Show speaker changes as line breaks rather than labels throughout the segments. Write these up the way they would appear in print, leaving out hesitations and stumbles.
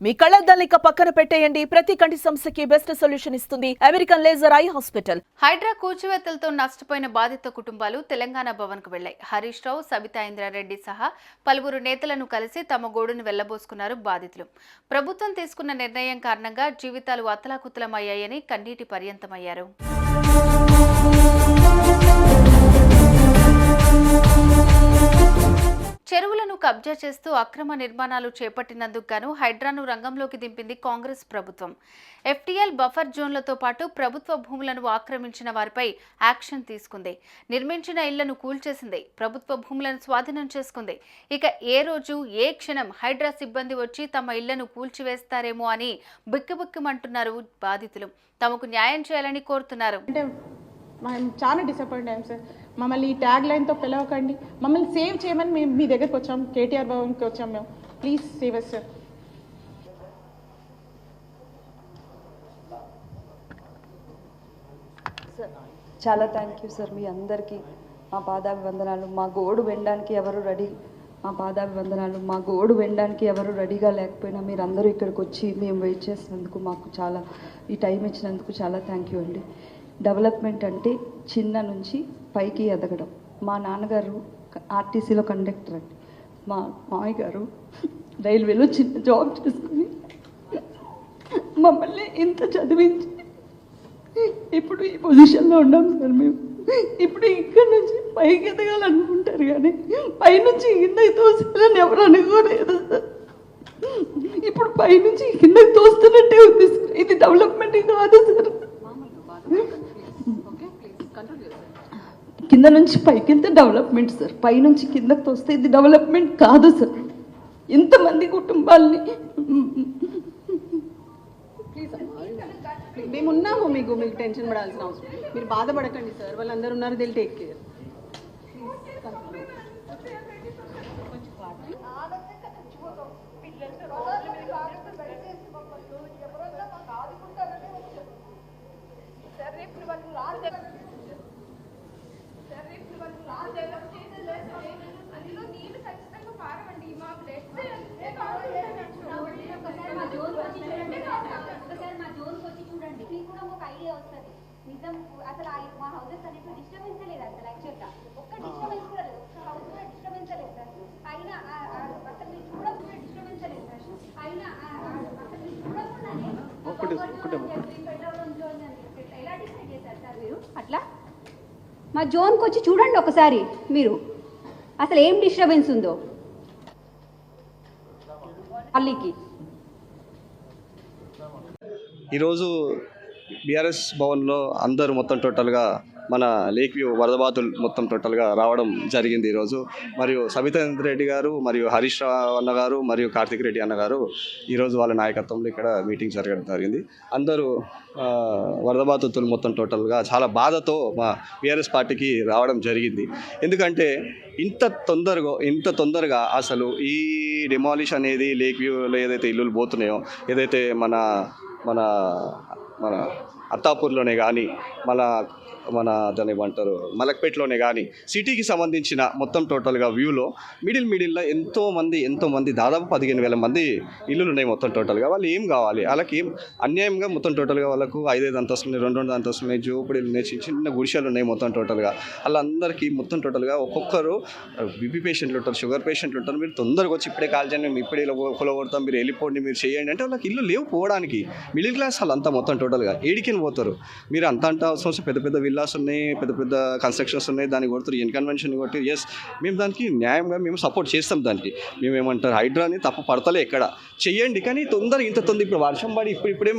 మీ కళ్ళద్దాలిక పక్కన పెట్టేయండి. ప్రతి కంటి సమస్యకి బెస్ట్ సొల్యూషన్ ఇస్తుంది American laser eye hospital.
HYDRAA కూల్చివేతలతో నష్టపోయిన బాధిత కుటుంబాలు తెలంగాణ భవన్ కు వెళ్లాయి. హరీష్ రావు, సబితా ఇంద్రారెడ్డి సహా పలువురు నేతలను కలిసి తమ గోడును వెళ్లబోసుకున్నారు బాధితులు. ప్రభుత్వం తీసుకున్న నిర్ణయం కారణంగా జీవితాలు అతలాకుతలమయ్యాయని కన్నీటి పర్యంతమయ్యారు. చెరువులను కబ్జా చేస్తూ అక్రమ నిర్మాణాలు చేపట్టినందుకు గాను హైడ్రాను రంగంలోకి దింపింది కాంగ్రెస్ ప్రభుత్వం. ఎఫ్టీఎల్ బఫర్ జోన్లతో పాటు ప్రభుత్వ భూములను ఆక్రమించిన వారిపై యాక్షన్ తీసుకుంది. నిర్మించిన ఇళ్లను కూల్చేసింది. ప్రభుత్వ భూములను స్వాధీనం చేసుకుంది. ఇక ఏ రోజు ఏ క్షణం హైడ్రా సిబ్బంది వచ్చి తమ ఇళ్లను కూల్చివేస్తారేమో అని బిక్కుబిక్కుమంటున్నారు బాధితులు. తమకు న్యాయం చేయాలని కోరుతున్నారు.
మేము చాలా డిసప్పాయింట్ అయ్యాం సార్. మమ్మల్ని ఈ ట్యాగ్ లైన్తో పిలవకండి, మమ్మల్ని సేవ్ చేయమని మేము మీ దగ్గరకు వచ్చాం, కేటీఆర్ భవన్కి వచ్చాం. మేము ప్లీజ్ సేవ్ అస్ సార్.
చాలా థ్యాంక్ యూ సార్. మీ అందరికీ మా పాదాభివందనాలు. మా గోడు వినడానికి ఎవరు రెడీ మా గోడు వినడానికి ఎవరు రెడీగా లేకపోయినా మీరు అందరూ ఇక్కడికి వచ్చి మేము వెయిట్ చేసినందుకు, మాకు చాలా ఈ టైం ఇచ్చినందుకు చాలా థ్యాంక్ యూ అండి. డెవలప్మెంట్ అంటే చిన్న నుంచి పైకి ఎదగడం. మా నాన్నగారు ఆర్టీసీలో కండక్టర్ అండి. మా మామయ్య గారు రైల్వేలో చిన్న జాబ్ చేసుకుని మమ్మల్ని ఇంత చదివించి ఇప్పుడు ఈ పొజిషన్లో ఉన్నాం సార్. మేము ఇప్పుడు ఇక్కడ నుంచి పైకి ఎదగాలనుకుంటారు కానీ పైనుంచి కిందకి తోసాలని ఎవరు అనుకోలేదు సార్. ఇప్పుడు పైనుంచి కిందకి తోస్తున్నట్టే ఉంది సార్. ఇది డెవలప్మెంట్ కాదు సార్. కింద నుంచి పైకి వెళ్తే డెవలప్మెంట్ సార్. పైనుంచి కిందకి తోస్తే ఇది డెవలప్మెంట్ కాదు సార్. ఇంతమంది కుటుంబాలని
మేము ఉన్నాము, మీకు టెన్షన్ పడాల్సిన అవసరం, మీరు బాధపడకండి సార్. వాళ్ళందరూ ఉన్నారు, దిల్ టేక్ కేర్.
నిజం అసలు మా హౌసెస్ అనేది డిస్టర్బెన్స్ లేదు అసలు. యాక్చువల్గా ఒక్క డిస్టర్బెన్స్ కూడా లేదు, ఒక్క హౌస్ కూడా డిస్టర్బెన్స్ లేదు సార్. అయినా అసలు మీరు చూడకుండా డిస్టర్బెన్స్ లేదు సార్. అయినా అసలు మీరు చూడకుండానే ఎలా డిసైడ్ చేశారు సార్ మీరు? అట్లా మా జోన్కి వచ్చి చూడండి ఒకసారి మీరు, అసలు ఏం డిస్టర్బెన్స్ ఉందో పల్లికి.
ఈరోజు బీఆర్ఎస్ భవన్లో అందరూ మొత్తం టోటల్గా మన లేక్ వ్యూ వరద బాధితులు మొత్తం టోటల్గా రావడం జరిగింది ఈరోజు. మరియు సబితా ఇంద్రారెడ్డి గారు మరియు హరీష్ రావు అన్న గారు మరియు కార్తిక్ రెడ్డి అన్న గారు ఈరోజు వాళ్ళ నాయకత్వంలో ఇక్కడ మీటింగ్ జరగడం జరిగింది. అందరూ వరద బాధితులు మొత్తం టోటల్గా చాలా బాధతో మా బీఆర్ఎస్ పార్టీకి రావడం జరిగింది. ఎందుకంటే ఇంత తొందరగా అసలు ఈ డిమాలిష్ అనేది లేక్ వ్యూలో ఏదైతే ఇల్లులు పోతున్నాయో, ఏదైతే మన మన మన అత్తాపూర్లోనే కానీ మన దాన్ని ఏమంటారు మలక్పేటలోనే కానీ సిటీకి సంబంధించిన మొత్తం టోటల్గా వ్యూలో మిడిల్లో ఎంతోమంది దాదాపు 15,000 మంది ఇల్లులు ఉన్నాయి మొత్తం టోటల్గా. వాళ్ళు ఏం కావాలి, వాళ్ళకి ఏం అన్యాయంగా మొత్తం టోటల్గా వాళ్ళకు 5 అంతస్తులు ఉన్నాయి, 2 అంతస్తులు ఉన్నాయి, జోపిడీలు ఉన్నాయి, చిన్న గుడిసెలు ఉన్నాయి మొత్తం టోటల్గా. వాళ్ళందరికీ మొత్తం టోటల్గా ఒక్కొక్కరు బీపీ పేషెంట్లు ఉంటారు, షుగర్ పేషెంట్లు ఉంటారు. మీరు తొందరగా వచ్చి ఇప్పుడే కాల్ చేయండి, మేము ఇప్పుడే కొలగొడతాం, మీరు వెళ్ళిపోండి, మీరు చేయండి అంటే వాళ్ళకి ఇల్లు లేవు పోవడానికి. మిడిల్ క్లాస్ వాళ్ళంతా మొత్తం టోటల్గా ఏడికిని పోతారు. మీరు అంత అవసరం పెద్ద విల్లాస్ ఉన్నాయి, పెద్ద కన్స్ట్రక్షన్స్ ఉన్నాయి, దాన్ని కొడుతారు, ఇన్కన్వెన్షన్ కొట్టి. ఎస్, మేము దానికి న్యాయంగా మేము సపోర్ట్ చేస్తాం. దానికి మేము ఏమంటారు హైడ్రాని తప్పు పడతలే ఎక్కడ చెయ్యండి, కానీ ఇంత తొందర ఇప్పుడు వర్షం పడి ఇప్పుడేం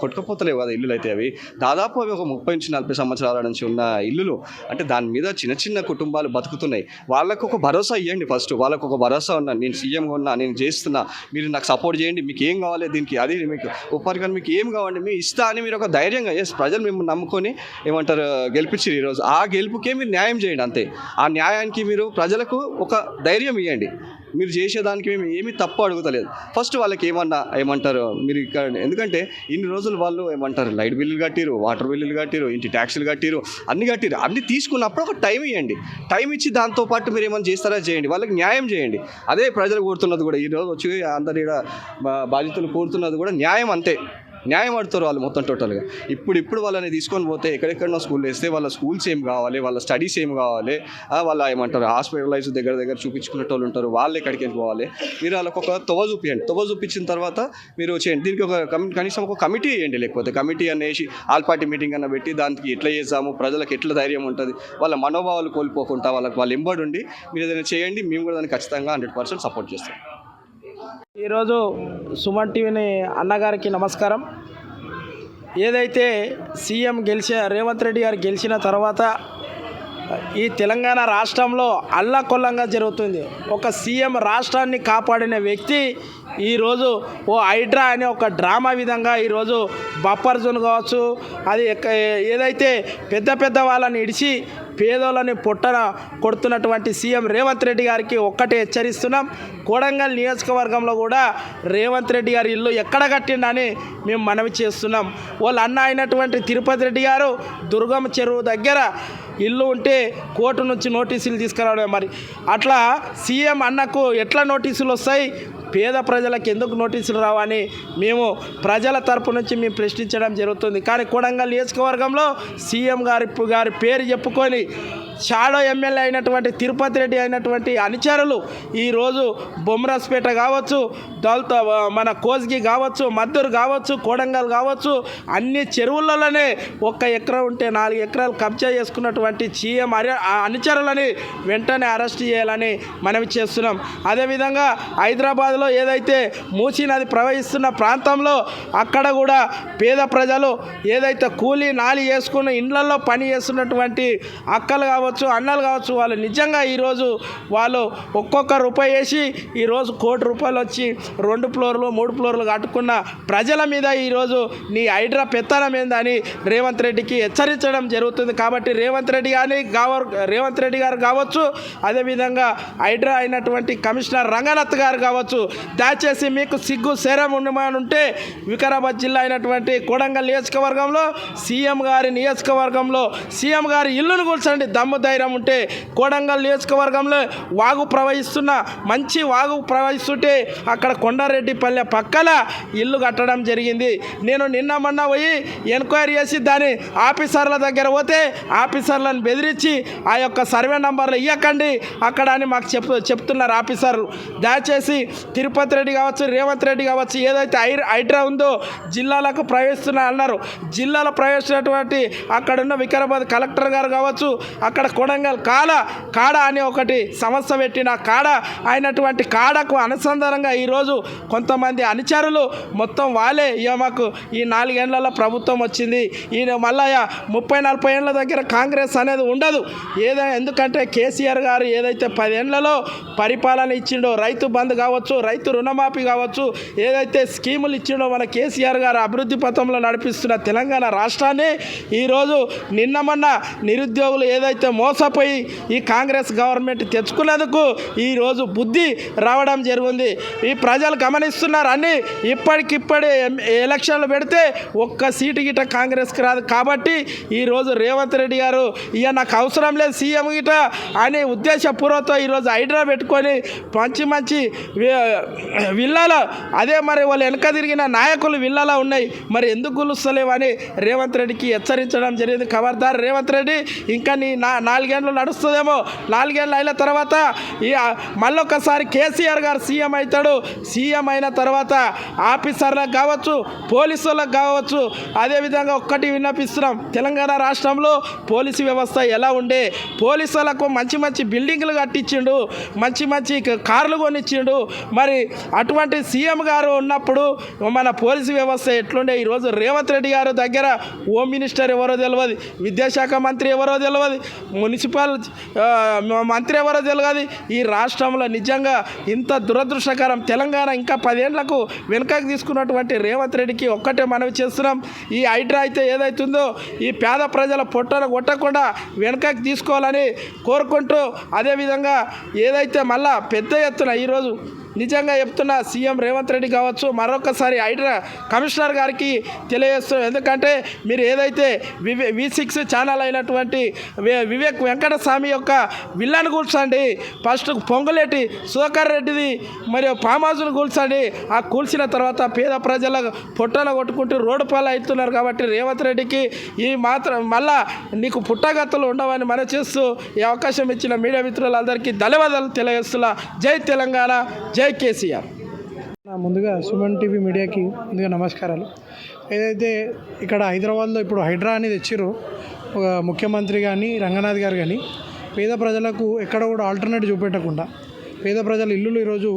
కొట్టుకపోతలేవు కదా ఇల్లులు అయితే. అవి దాదాపు అవి ఒక 30 నుంచి 40 సంవత్సరాల నుంచి ఉన్న ఇల్లులు. అంటే దాని మీద చిన్న కుటుంబాలు బతుకుతున్నాయి. వాళ్ళకు ఒక భరోసా ఇవ్వండి. ఫస్ట్ వాళ్ళకు ఒక భరోసా ఉన్నా, నేను సీఎంగా ఉన్నా, నేను చేస్తున్నా, మీరు నాకు సపోర్ట్ చేయండి, మీకు ఏం కావాలి దీనికి, అది మీకు ఉపాధిగా మీకు ఏం కావాలి మేము ఇస్తా అని మీరు ఒక ధైర్యంగా. ఎస్, ప్రజలు మిమ్మల్ని నమ్ముకొని ఏమంటారు గెలిపించారు ఈరోజు. ఆ గెలుపుకే మీరు న్యాయం చేయండి అంతే. ఆ న్యాయానికి మీరు ప్రజలకు ఒక ధైర్యం ఇవ్వండి. మీరు చేసేదానికి మేము ఏమీ తప్పు అడుగుతలేదు. ఫస్ట్ వాళ్ళకి ఏమంటారు మీరు ఇక్కడ, ఎందుకంటే ఇన్ని రోజులు వాళ్ళు ఏమంటారు లైట్ బిల్లులు కట్టిరు, వాటర్ బిల్లులు కట్టిరు, ఇంటి ట్యాక్సులు కట్టిరు, అన్నీ తీసుకున్నప్పుడు ఒక టైం ఇవ్వండి. టైం ఇచ్చి దాంతోపాటు మీరు ఏమైనా చేస్తారా చేయండి, వాళ్ళకి న్యాయం చేయండి. అదే ప్రజలు కోరుతున్నది కూడా, ఈరోజు వచ్చి అందరు ఇక్కడ బాధితులు కోరుతున్నది కూడా న్యాయం. అంతే న్యాయం అడుగుతారు వాళ్ళు మొత్తం టోటల్గా. ఇప్పుడు వాళ్ళని తీసుకొని పోతే ఎక్కడెక్కడో స్కూల్ వేస్తే వాళ్ళ స్కూల్స్ ఏం కావాలి, వాళ్ళ స్టడీస్ ఏం కావాలి, వాళ్ళ ఏమంటారు హాస్పిటలైజ్ దగ్గర చూపించుకునే వాళ్ళు ఉంటారు, వాళ్ళు ఎక్కడికి వెళ్ళిపోవాలి. మీరు వాళ్ళకి ఒక తొవ్వ చూపించండి. తొవ్వ చూపించిన తర్వాత మీరు చేయండి. దీనికి కనీసం ఒక కమిటీ వేయండి. లేకపోతే కమిటీ అనేసి ఆల్ పార్టీ మీటింగ్ అన్న పెట్టి దానికి ఎట్లా చేద్దాము, ప్రజలకు ఎట్లా ధైర్యం ఉంటుంది, వాళ్ళ మనోభావాలు కోల్పోకుండా వాళ్ళు ఎంబడి ఉండి మీరు ఏదైనా చేయండి. మేము కూడా దాన్ని ఖచ్చితంగా 100% సపోర్ట్ చేస్తాం.
ఈరోజు సుమన్ టీవీని అన్నగారికి నమస్కారం. ఏదైతే సీఎం రేవంత్ రెడ్డి గారు గెలిచిన తర్వాత ఈ తెలంగాణ రాష్ట్రంలో అల్లకొల్లంగా జరుగుతుంది. ఒక సీఎం రాష్ట్రాన్ని కాపాడిన వ్యక్తి ఈరోజు హైడ్రా అనే ఒక డ్రామా విధంగా ఈరోజు బఫర్ జోన్ కావచ్చు, అది ఏదైతే పెద్ద వాళ్ళని ఇడిచి పేదోళ్ళని పొట్టన కొడుతున్నటువంటి సీఎం రేవంత్ రెడ్డి గారికి ఒక్కటే హెచ్చరిస్తున్నాం. కొడంగల్ నియోజకవర్గంలో కూడా రేవంత్ రెడ్డి గారి ఇల్లు ఎక్కడ కట్టిండని మేము మనవి చేస్తున్నాం. వాళ్ళ అన్న అయినటువంటి తిరుపతి రెడ్డి గారు దుర్గమ్మ చెరువు దగ్గర ఇల్లు ఉంటే కోర్టు నుంచి నోటీసులు తీసుకురావడం. మరి అట్లా సీఎం అన్నకు ఎట్లా నోటీసులు వస్తాయి, పేద ప్రజలకు ఎందుకు నోటీసులు రావని మేము ప్రజల తరపు నుంచి మేము ప్రశ్నించడం జరుగుతుంది. కానీ కొడంగల్ నియోజకవర్గంలో సీఎం గారి పేరు చెప్పుకొని షాడో ఎమ్మెల్యే అయినటువంటి తిరుపతి రెడ్డి అయినటువంటి అనుచరులు ఈరోజు బొమ్మరాజ్పేట కావచ్చు, మన కోస్గి కావచ్చు, మద్దూరు కావచ్చు, కొడంగల్ కావచ్చు, అన్ని చెరువులలోనే 1 ఎకరం ఉంటే 4 ఎకరాలు కబ్జా చేసుకున్నటువంటి సీఎం అనుచరులని వెంటనే అరెస్ట్ చేయాలని మనవి చేస్తున్నాం. అదేవిధంగా హైదరాబాద్లో ఏదైతే మూసీ నది ప్రవహిస్తున్న ప్రాంతంలో అక్కడ కూడా పేద ప్రజలు ఏదైతే కూలీ నాలి చేసుకుని ఇండ్లలో పని చేస్తున్నటువంటి అక్కలు కావచ్చు, అన్నలు కావచ్చు, వాళ్ళు నిజంగా ఈరోజు వాళ్ళు ఒక్కొక్క రూపాయి వేసి ఈరోజు ₹1 కోటి వచ్చి 2 ఫ్లోర్లు 3 ఫ్లోర్లు కట్టుకున్న ప్రజల మీద ఈరోజు నీ హైడ్రా పెత్తనం ఏందని రేవంత్ రెడ్డికి హెచ్చరించడం జరుగుతుంది. కాబట్టి రేవంత్ రెడ్డి గారు కావచ్చు, అదేవిధంగా హైడ్రా అయినటువంటి కమిషనర్ రంగనాథ్ గారు కావచ్చు, దయచేసి మీకు సిగ్గు శరం ఉండమనుంటే వికారాబాద్ జిల్లా అయినటువంటి కొడంగల్ నియోజకవర్గంలో సీఎం గారి ఇల్లును కూల్చండి. దమ్ము ధైర్యం ఉంటే కొడంగల్ నియోజకవర్గంలో మంచి వాగు ప్రవహిస్తుంటే అక్కడ కొండారెడ్డిపల్లె పక్కన ఇల్లు కట్టడం జరిగింది. నేను మొన్న పోయి ఎంక్వైరీ చేసి దాని ఆఫీసర్ల దగ్గర పోతే ఆఫీసర్లను బెదిరించి ఆ యొక్క సర్వే నంబర్లు ఇవ్వకండి అక్కడ అని మాకు చెప్తున్నారు ఆఫీసర్లు. దయచేసి తిరుపతి రెడ్డి కావచ్చు, రేవంత్ రెడ్డి కావచ్చు, ఏదైతే హైడ్రా ఉందో జిల్లాలకు ప్రవేశిస్తున్నా అన్నారు. జిల్లాలో ప్రవేశించినటువంటి అక్కడున్న వికారాబాద్ కలెక్టర్ గారు కావచ్చు, అక్కడ కొడంగల్ కాడ అని ఒకటి సంస్థ పెట్టిన అయినటువంటి కాడకు అనుసంధానంగా ఈరోజు కొంతమంది అనుచరులు మొత్తం వాళ్ళే మాకు ఈ 4 ఏళ్లలో ప్రభుత్వం వచ్చింది, ఈయన మళ్ళా 30-40 ఏళ్ళ దగ్గర కాంగ్రెస్ అనేది ఉండదు. ఎందుకంటే కేసీఆర్ గారు ఏదైతే 10 ఏళ్లలో పరిపాలన ఇచ్చిండో, రైతు బంధు కావచ్చు, రైతు రుణమాఫీ కావచ్చు, ఏదైతే స్కీములు ఇచ్చిండో మన కేసీఆర్ గారు అభివృద్ధి పథంలో నడిపిస్తున్న తెలంగాణ రాష్ట్రాన్ని ఈరోజు మొన్న నిరుద్యోగులు ఏదైతే మోసపోయి ఈ కాంగ్రెస్ గవర్నమెంట్ తెచ్చుకున్నందుకు ఈరోజు బుద్ధి రావడం జరిగింది. ఈ ప్రజలు గమనిస్తున్నారు. అన్నీ ఇప్పటికిప్పుడే ఎలక్షన్లు పెడితే ఒక్క సీటు గిట కాంగ్రెస్కి రాదు. కాబట్టి ఈరోజు రేవంత్ రెడ్డి గారు నాకు అవసరం లేదు సీఎం గిట అనే ఉద్దేశపూర్వకంతో ఈరోజు హైడ్రా పెట్టుకొని మంచి విల్లాలో అదే మరి వాళ్ళు వెనక తిరిగిన నాయకులు విల్లాలో ఉన్నాయి, మరి ఎందుకు గులుస్తలేవని రేవంత్ రెడ్డికి హెచ్చరించడం జరిగింది. ఖబర్దార్ రేవంత్ రెడ్డి, ఇంకా నీ 4 ఏళ్ళు నడుస్తుందేమో, 4 ఏళ్ళు అయిన తర్వాత మళ్ళొకసారి కేసీఆర్ గారు సీఎం అవుతాడు. సీఎం అయిన తర్వాత ఆఫీసర్లకు కావచ్చు, పోలీసులకు కావచ్చు, అదేవిధంగా ఒక్కటి విన్నపిస్తున్నాం, తెలంగాణ రాష్ట్రంలో పోలీసు వ్యవస్థ ఎలా ఉండే, పోలీసులకు మంచి బిల్డింగ్లు కట్టించిండు, మంచి కార్లు కొనిచ్చిండు, మరి మరి అటువంటి సీఎం గారు ఉన్నప్పుడు మన పోలీసు వ్యవస్థ ఎట్లుండే, ఈరోజు రేవంత్ రెడ్డి గారు దగ్గర హోమ్ మినిస్టర్ ఎవరో తెలియదు, విద్యాశాఖ మంత్రి ఎవరో తెలియదు, మున్సిపల్ మంత్రి ఎవరో తెలియదు. ఈ రాష్ట్రంలో నిజంగా ఇంత దురదృష్టకరం. తెలంగాణ ఇంకా 10 ఏళ్లకు వెనుకకు తీసుకున్నటువంటి రేవంత్ రెడ్డికి ఒక్కటే మనవి చేస్తున్నాం, ఈ హైడ్రా అయితే ఏదైతుందో ఈ పేద ప్రజల పొట్టను కొట్టకుండా వెనుకకు తీసుకోవాలని కోరుకుంటూ, అదేవిధంగా ఏదైతే మళ్ళా పెద్ద ఎత్తున ఈరోజు నిజంగా చెప్తున్నా సీఎం రేవంత్ రెడ్డి కావచ్చు, మరొకసారి హైడ్రా కమిషనర్ గారికి తెలియజేస్తున్నాం. ఎందుకంటే మీరు ఏదైతే V6 ఛానల్ అయినటువంటి వివేక్ వెంకటస్వామి యొక్క విల్లాను కూల్చండి, ఫస్ట్ పొంగులేటి సుధాకర్ రెడ్డిది మరియు ఫామ్ హౌస్ను కూల్చండి. ఆ కూల్చిన తర్వాత పేద ప్రజల పొట్టన కొట్టుకుంటూ రోడ్డు పాలు అవుతున్నారు. కాబట్టి రేవంత్ రెడ్డికి ఈ మాత్రం మళ్ళా నీకు పుట్టగతులు ఉండవని మనం చేస్తూ ఈ అవకాశం ఇచ్చిన మీడియా మిత్రులందరికీ ధన్యవాదాలు తెలియజేస్తున్నా. జై తెలంగాణ, జై కేసీఆర్.
ముందుగా సుమన్ టీవీ మీడియాకి ముందుగా నమస్కారాలు. ఏదైతే ఇక్కడ హైదరాబాద్లో ఇప్పుడు హైడ్రా అనేది తెచ్చిర్రో ముఖ్యమంత్రి కానీ రంగనాథ్ గారు కానీ పేద ప్రజలకు ఎక్కడ కూడా ఆల్టర్నేటివ్ చూపెట్టకుండా పేద ప్రజల ఇల్లులు ఈరోజు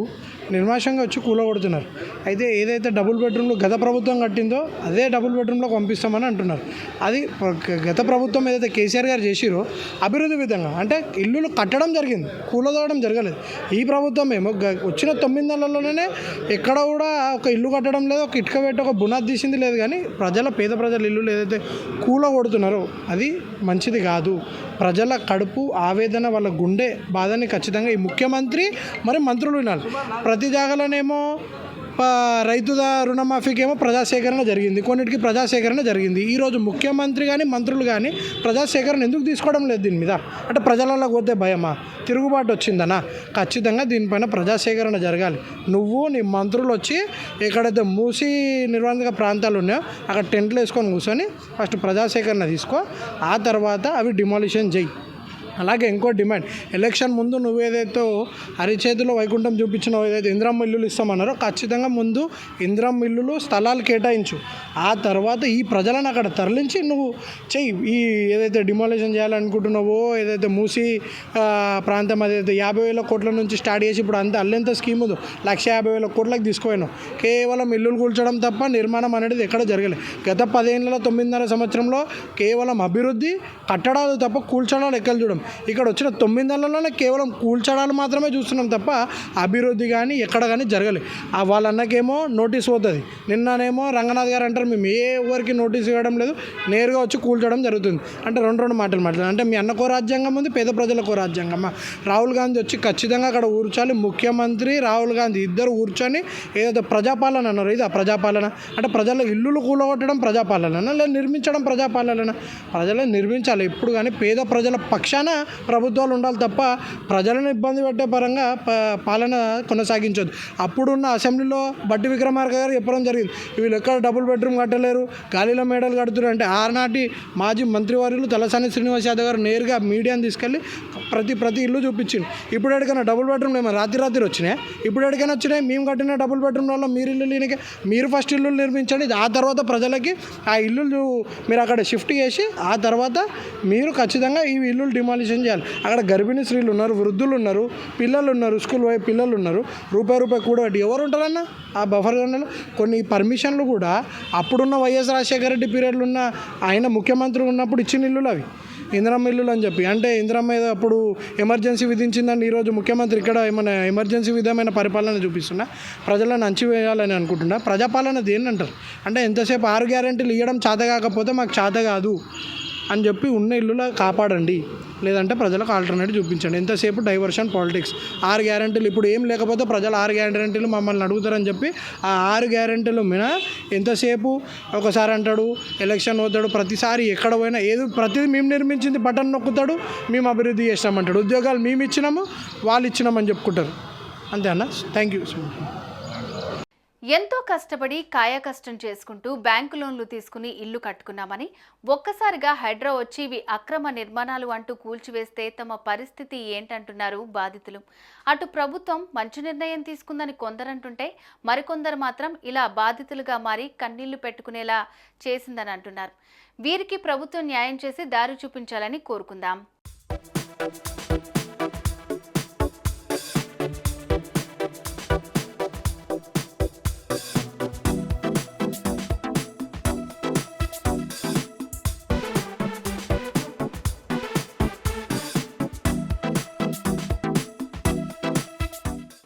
నిర్మాషంగా వచ్చి కూలగొడుతున్నారు. అయితే ఏదైతే డబుల్ బెడ్రూమ్లు గత ప్రభుత్వం కట్టిందో అదే డబుల్ బెడ్రూమ్లో పంపిస్తామని అంటున్నారు. అది గత ప్రభుత్వం ఏదైతే కేసీఆర్ గారు చేసిరో అభివృద్ధి విధంగా అంటే ఇల్లులు కట్టడం జరిగింది, కూలదోవడం జరగలేదు. ఈ ప్రభుత్వం ఏమో వచ్చిన 9 నెలల్లోనే ఎక్కడ కూడా ఒక ఇల్లు కట్టడం లేదు, ఒక ఇటుక పెట్టి ఒక బునాది తీసింది లేదు. కానీ పేద ప్రజల ఇల్లులు ఏదైతే కూలగొడుతున్నారో అది మంచిది కాదు. ప్రజల కడుపు ఆవేదన, వాళ్ళ గుండె బాధని ఖచ్చితంగా ఈ ముఖ్యమంత్రి మరి మంత్రులు వినాలి. ప్రతి జాగాలోనేమో రైతు రుణమాఫీకేమో ప్రజాసేకరణ జరిగింది, కొన్నిటికి ప్రజాసేకరణ జరిగింది. ఈరోజు ముఖ్యమంత్రి కానీ మంత్రులు కానీ ప్రజాసేకరణ ఎందుకు తీసుకోవడం లేదు దీని మీద? అంటే ప్రజలలో పోతే భయమా, తిరుగుబాటు వచ్చిందనా? ఖచ్చితంగా దీనిపైన ప్రజాసేకరణ జరగాలి. నువ్వు నీ మంత్రులు వచ్చి ఎక్కడైతే మూసి నిర్బంధక ప్రాంతాలు ఉన్నాయో అక్కడ టెంట్లు వేసుకొని కూర్చొని ఫస్ట్ ప్రజాసేకరణ తీసుకో, ఆ తర్వాత అవి డిమాలిషన్ చేయి. అలాగే ఇంకో డిమాండ్, ఎలక్షన్ ముందు నువ్వేదైతే అరిచేతిలో వైకుంఠం చూపించినావు, ఏదైతే ఇందిరమ్మ ఇల్లులు ఇస్తామన్నారో ఖచ్చితంగా ముందు ఇందిరమ్మ ఇల్లులు స్థలాలు కేటాయించు. ఆ తర్వాత ఈ ప్రజలను అక్కడ తరలించి నువ్వు చెయ్యి. ఈ ఏదైతే డిమాలిషన్ చేయాలనుకుంటున్నావో, ఏదైతే మూసి ప్రాంతం అదైతే 50,000 కోట్ల నుంచి స్టార్ట్ చేసి ఇప్పుడు అంత అల్లెంత స్కీమ్ ఉందో 150,000 కోట్లకు తీసుకుపోయినావు. కేవలం ఇల్లులు కూల్చడం తప్ప నిర్మాణం అనేది ఎక్కడ జరగలేదు. గత 10 ఏళ్ళ 9.5 సంవత్సరంలో కేవలం అభివృద్ధి, కట్టడాలు తప్ప కూల్చడాలు ఎక్కడ చూడం. ఇక్కడ వచ్చిన 9 నెలల్లోనే కేవలం కూల్చడాలు మాత్రమే చూస్తున్నాం తప్ప అభివృద్ధి కానీ ఎక్కడ కానీ జరగలేదు. వాళ్ళన్నకేమో నోటీస్ పోతుంది. నిన్ననేమో రంగనాథ్ గారు అంటారు మేము ఎవరికి నోటీస్ ఇవ్వడం లేదు, నేరుగా వచ్చి కూల్చడం జరుగుతుంది. అంటే రెండు మాటలు మాట్లాడారు. అంటే మీ అన్నకో రాజ్యాంగం ఉంది, పేద ప్రజలకో రాజ్యాంగం. రాహుల్ గాంధీ వచ్చి ఖచ్చితంగా అక్కడ కూర్చోాలి. ముఖ్యమంత్రి రాహుల్ గాంధీ ఇద్దరు కూర్చొని ఏదైతే ప్రజాపాలన అన్నారు, ఇది ఆ ప్రజాపాలన అంటే ప్రజల ఇల్లులు కూలగొట్టడం ప్రజాపాలన లేదా నిర్మించడం ప్రజాపాలన? ప్రజలను నిర్మించాలి ఎప్పుడు కానీ పేద ప్రజల పక్షాన ప్రభుత్వాలు ఉండాలి తప్ప ప్రజలను ఇబ్బంది పెట్టే పరంగా పాలన కొనసాగించదు. అప్పుడున్న అసెంబ్లీలో బట్టి విక్రమార్క గారు చెప్పడం జరిగింది, వీళ్ళు ఎక్కడ డబుల్ బెడ్రూమ్ కట్టలేరు, గాలిలో మేడలు కడుతున్నారు అంటే ఆనాటి మాజీ మంత్రివర్యులు తలసాని శ్రీనివాస్ యాదవ్ గారు నేరుగా మీడియాని తీసుకెళ్ళి ప్రతి ఇల్లు చూపించింది. ఇప్పుడు ఎక్కడికైనా డబుల్ బెడ్రూమ్ ఏమో రాత్రి వచ్చినాయి, ఇప్పుడు ఎక్కడికైనా వచ్చినాయి. మేము కట్టిన డబుల్ బెడ్రూమ్లలో మీరు ఇల్లు లేనికే మీరు ఫస్ట్ ఇల్లు నిర్మించండి, ఆ తర్వాత ప్రజలకి ఆ ఇల్లు మీరు అక్కడ షిఫ్ట్ చేసి ఆ తర్వాత మీరు ఖచ్చితంగా ఈ ఇల్లు డిమాలిషన్ చేయాలి. అక్కడ గర్భిణీ స్త్రీలు ఉన్నారు, వృద్ధులు ఉన్నారు, పిల్లలు ఉన్నారు, స్కూల్ పోయే పిల్లలు ఉన్నారు. రూపాయి కూడా ఎవరు ఉంటారన్న ఆ బఫర్ జోన్లలో? కొన్ని పర్మిషన్లు కూడా అప్పుడున్న వైఎస్ రాజశేఖర రెడ్డి పీరియడ్లో ఉన్న ఆయన ముఖ్యమంత్రి ఉన్నప్పుడు ఇచ్చిన ఇల్లులు అవి ఇందిరమ్మ ఇల్లులు అని చెప్పి. అంటే ఇందిరమ్మ ఏదో అప్పుడు ఎమర్జెన్సీ విధించిందని ఈరోజు ముఖ్యమంత్రి ఇక్కడ ఏమైనా ఎమర్జెన్సీ విధమైన పరిపాలన చూపిస్తున్నా, ప్రజలను అంచివేయాలని అనుకుంటున్నా. ప్రజాపాలన దేన్ని అంటారు? అంటే ఎంతసేపు 6 గ్యారెంటీలు ఇవ్వడం చేత కాకపోతే మాకు చేత కాదు అని చెప్పి ఉన్న ఇల్లులో కాపాడండి, లేదంటే ప్రజలకు ఆల్టర్నేటివ్ చూపించండి. ఎంతసేపు డైవర్షన్ పాలిటిక్స్. 6 గ్యారెంటీలు ఇప్పుడు ఏం లేకపోతే ప్రజలు 6 గ్యారెంటీలు మమ్మల్ని అడుగుతారని చెప్పి ఆ 6 గ్యారెంటీలు మీద ఎంతసేపు ఒకసారి అంటాడు, ఎలక్షన్ పోతాడు, ప్రతిసారి ఎక్కడ పోయినా ప్రతిదీ మేము నిర్మించింది బటన్ నొక్కుతాడు, మేము అభివృద్ధి చేస్తామంటాడు. ఉద్యోగాలు మేము ఇచ్చినాము, వాళ్ళు ఇచ్చినామని చెప్పుకుంటారు. అంతే అన్న. Thank you.
ఎంతో కష్టపడి కాయకష్టం చేసుకుంటూ బ్యాంకు లోన్లు తీసుకుని ఇల్లు కట్టుకున్నామని ఒక్కసారిగా హైడ్రా వచ్చి ఇవి అక్రమ నిర్మాణాలు అంటూ కూల్చివేస్తే తమ పరిస్థితి ఏంటంటున్నారు బాధితులు. అటు ప్రభుత్వం మంచి నిర్ణయం తీసుకుందని కొందరంటుంటే మరికొందరు మాత్రం ఇలా బాధితులుగా మారి కన్నీళ్లు పెట్టుకునేలా చేసిందని అంటున్నారు. వీరికి ప్రభుత్వం న్యాయం చేసి దారి చూపించాలని కోరుకుందాం.